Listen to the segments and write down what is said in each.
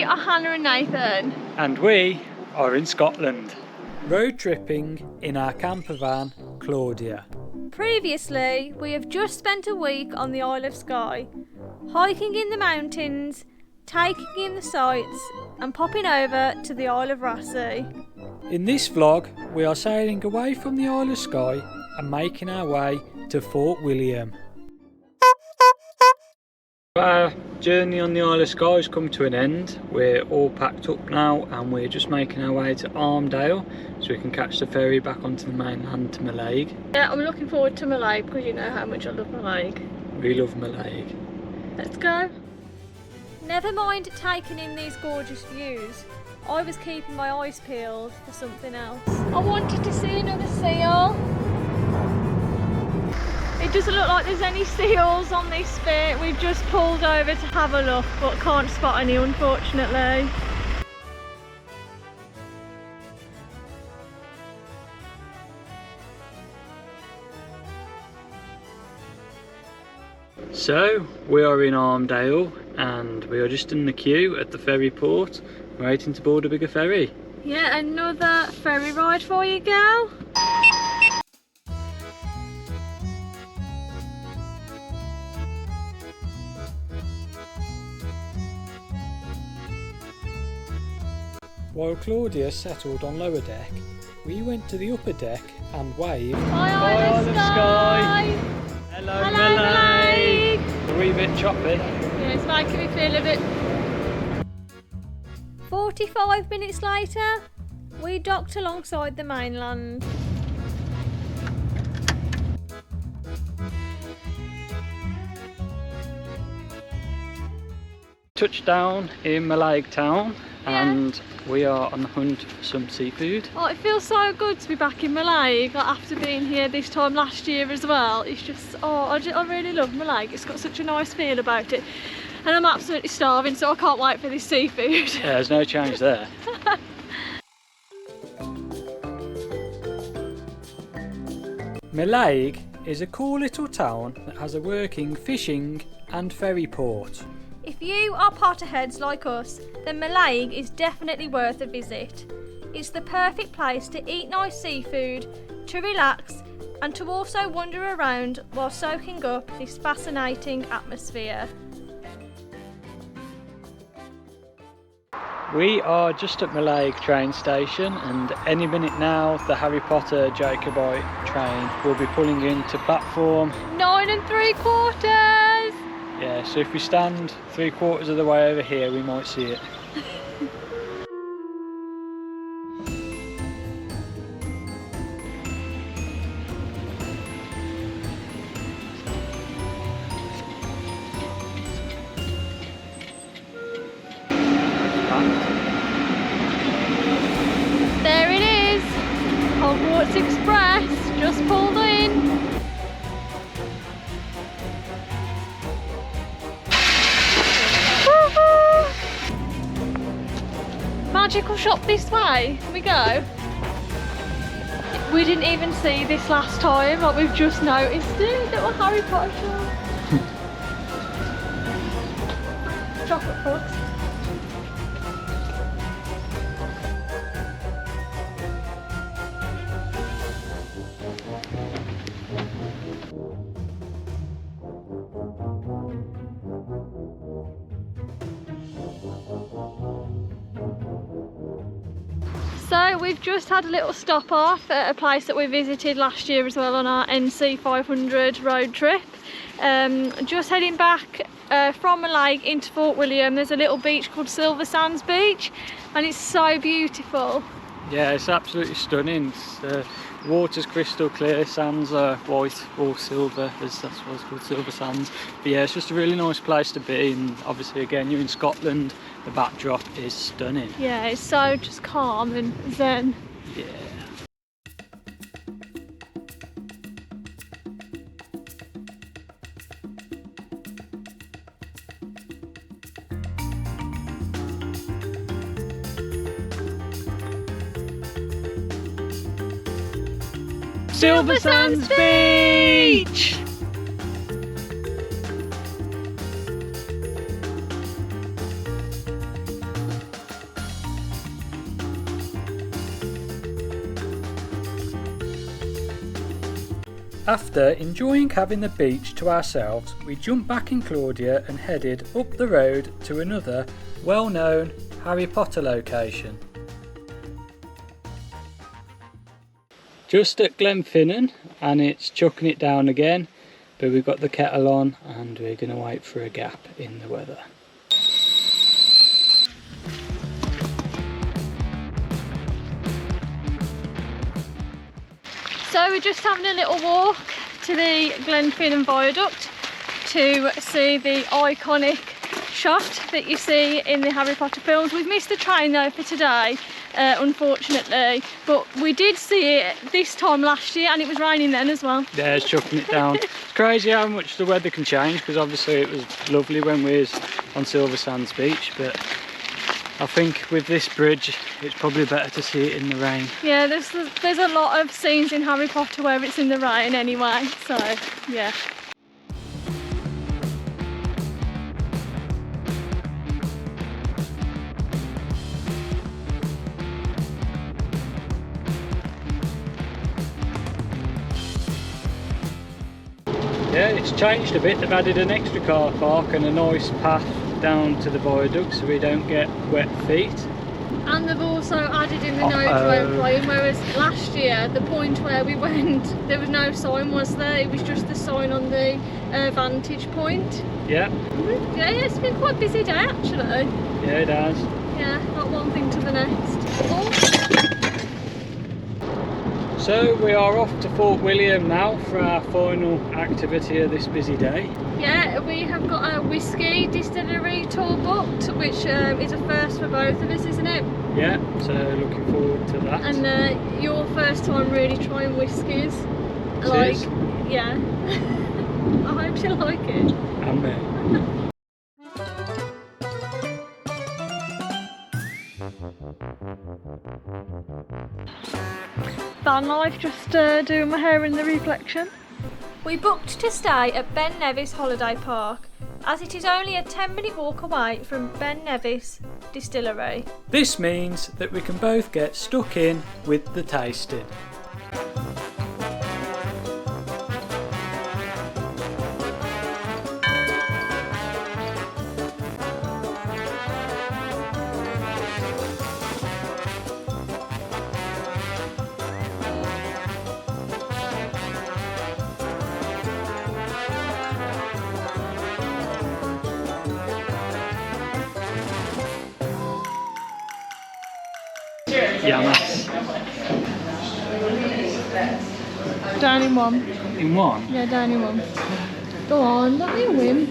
are Hannah and Nathan. And we are in Scotland. Road tripping in our camper van, Claudia. Previously, we have just spent a week on the Isle of Skye, hiking in the mountains, taking in the sights and popping over to the Isle of Rassay. In this vlog, we are sailing away from the Isle of Skye and making our way to FortWilliam. Our journey on the Isle of Skye has come to an end. We're all packed up now and we're just making our way to Armdale so we can catch the ferry back onto the mainland to Mallaig. Yeah, I'm looking forward to Mallaig because you know how much I love Mallaig. We love Mallaig. Let's go. Never mind taking in these gorgeous views, I was keeping my eyes peeled for something else. I wanted to see another seal. It doesn't look like there's any seals on this bit. We've just pulled over to have a look, but can't spot any, unfortunately. So, we are in Armdale and we are just in the queue at the ferry port, waiting to board a bigger ferry. Yeah, another ferry ride for you, girl. While Claudia settled on lower deck, we went to the upper deck and waved. Hi, Isle of Skye! Hello, Hello, Mallaig! Mallaig! A wee bit choppy. Yeah, it's making me feel a bit... 45 minutes later, we docked alongside the mainland. Touchdown in Mallaig town. And we are on the hunt for some seafood. Oh, it feels so good to be back in Mallaig, like after being here this time last year as well. It's just, I really love Mallaig. It's got such a nice feel about it. And I'm absolutely starving, so I can't wait for this seafood. Yeah, there's no change there. Mallaig is a cool little town that has a working fishing and ferry port. If you are Potterheads like us, then Mallaig is definitely worth a visit. It's the perfect place to eat nice seafood, to relax, and to also wander around while soaking up this fascinating atmosphere. We are just at Mallaig train station and any minute now the Harry Potter Jacobite train will be pulling into platform 9 3/4. Yeah, so if we stand 3/4 of the way over here, we might see it. There it is, Hogwarts Express just pulled in. Magical shop this way. Can we go? We didn't even see this last time, like we've just noticed it. Little Harry Potter shop. Chocolate puffs. So we've just had a little stop off at a place that we visited last year as well on our NC 500 road trip. Just heading back from Mallaig into FortWilliam. There's a little beach called Silver Sands Beach and it's so beautiful. Yeah, it's absolutely stunning. Water's crystal clear, sands are white or silver, as that's what it's called, silver sands. But yeah, it's just a really nice place to be, and obviously again you're in Scotland, the backdrop is stunning. Yeah, it's so just calm and zen. Yeah. Silver Sands Beach! After enjoying having the beach to ourselves, we jumped back in Claudia and headed up the road to another well-known Harry Potter location. Just at Glenfinnan, and it's chucking it down again, but we've got the kettle on and we're going to wait for a gap in the weather. So we're just having a little walk to the Glenfinnan Viaduct to see the iconic shot that you see in the Harry Potter films. We've missed the train though for today, unfortunately, but we did see it this time last year and it was raining then as well. Yeah, it's chucking it down. It's crazy how much the weather can change, because obviously it was lovely when we was on Silver Sands Beach, but I think with this bridge it's probably better to see it in the rain. Yeah, there's a lot of scenes in Harry Potter where it's in the rain anyway, so yeah. Yeah, it's changed a bit. They've added an extra car park and a nice path down to the viaduct so we don't get wet feet. And they've also added in the no drone lane, whereas last year, the point where we went, there was no sign, was there? It was just the sign on the vantage point. Yeah. Yeah, it's been quite a busy day actually. Yeah, it has. Yeah, not one thing to the next. Oh. So we are off to FortWilliam now for our final activity of this busy day. Yeah, we have got a whiskey distillery tour booked, which is a first for both of us, isn't it? Yeah, so looking forward to that. And your first time really trying whiskies. Cheers. Yeah. I hope you like it. And me. Vanlife, just doing my hair in the reflection. We booked to stay at Ben Nevis Holiday Park, as it is only a 10-minute walk away from Ben Nevis Distillery. This means that we can both get stuck in with the tasting. Yamas. Down in one. In one? Yeah, down in one. Go on, don't be a whim.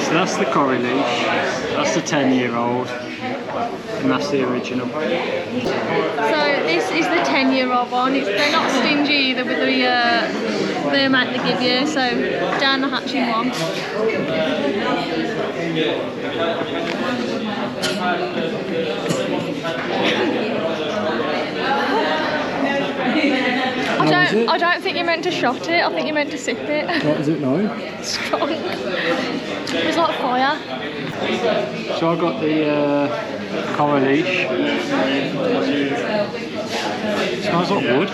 So that's the curry leaf, that's the 10-year-old, and that's the original. So this is the 10-year-old one. They're not stingy either with the amount they give you, so down the hatch in one. I don't think you're meant to shot it, I think you're meant to sip it. What is it now? Strong. It's like fire. So I got the coral leash. Smells like wood.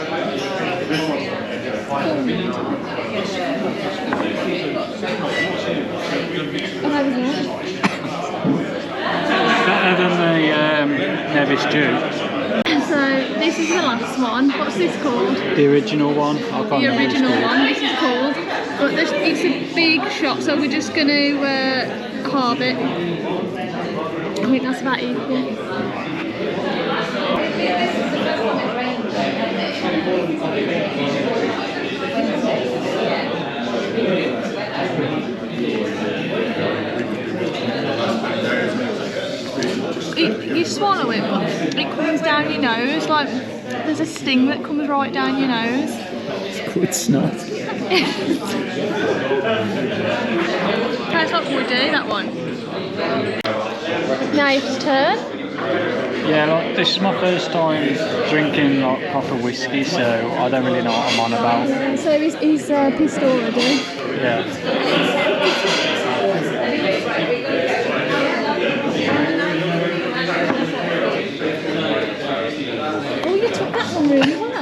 Better than the Nevis Dew. So this is the last one. What's this called? The original one. The original one. This is called. But it's a big shot, so we're just going to halve it. I think that's about equal. You swallow it, but it comes down your nose, like there's a sting that comes right down your nose. It's called snot. Tastes like woody, that one. Now it's turn. Yeah, like, this is my first time drinking like proper whiskey, so I don't really know what I'm on about. So he's pissed already. Yeah. Oh, you took that one really well.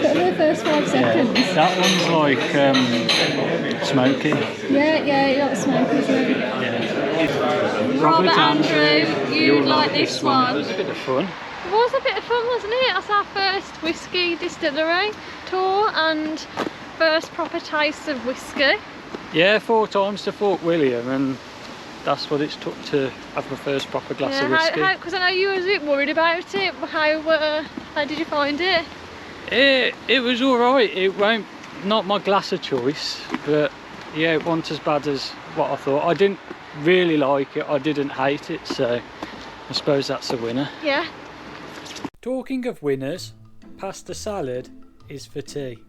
For the first 5 seconds. Yeah, that one's like smoky. Yeah, you like smoke, isn't it? Yeah. Robert Andrew, you'd like this one. It was a bit of fun. It was a bit of fun, wasn't it? That's our first whiskey distillery tour and first proper taste of whiskey. Yeah, 4 times to FortWilliam, and that's what it's took to have my first proper glass of whiskey. Because I know you was a bit worried about it. How did you find it? It was alright. It won't, not my glass of choice, but yeah, it wasn't as bad as what I thought. I didn't really like it, I didn't hate it, so I suppose that's a winner. Yeah. Talking of winners, pasta salad is for tea.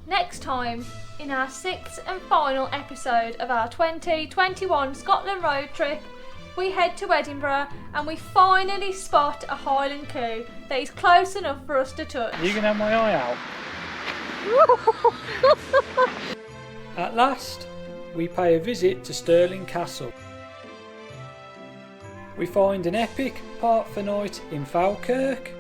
Next time, in our 6th and final episode of our 2021 Scotland road trip, we head to Edinburgh and we finally spot a Highland coup that is close enough for us to touch. You can have my eye out. At last, we pay a visit to Stirling Castle. We find an epic park night in Falkirk,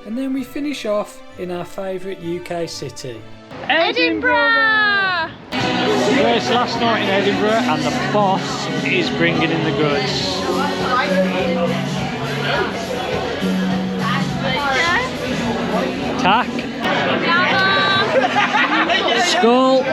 and then we finish off in our favourite UK city, Edinburgh! First last night in Edinburgh, and the boss is bringing in the goods. Tack. Skull.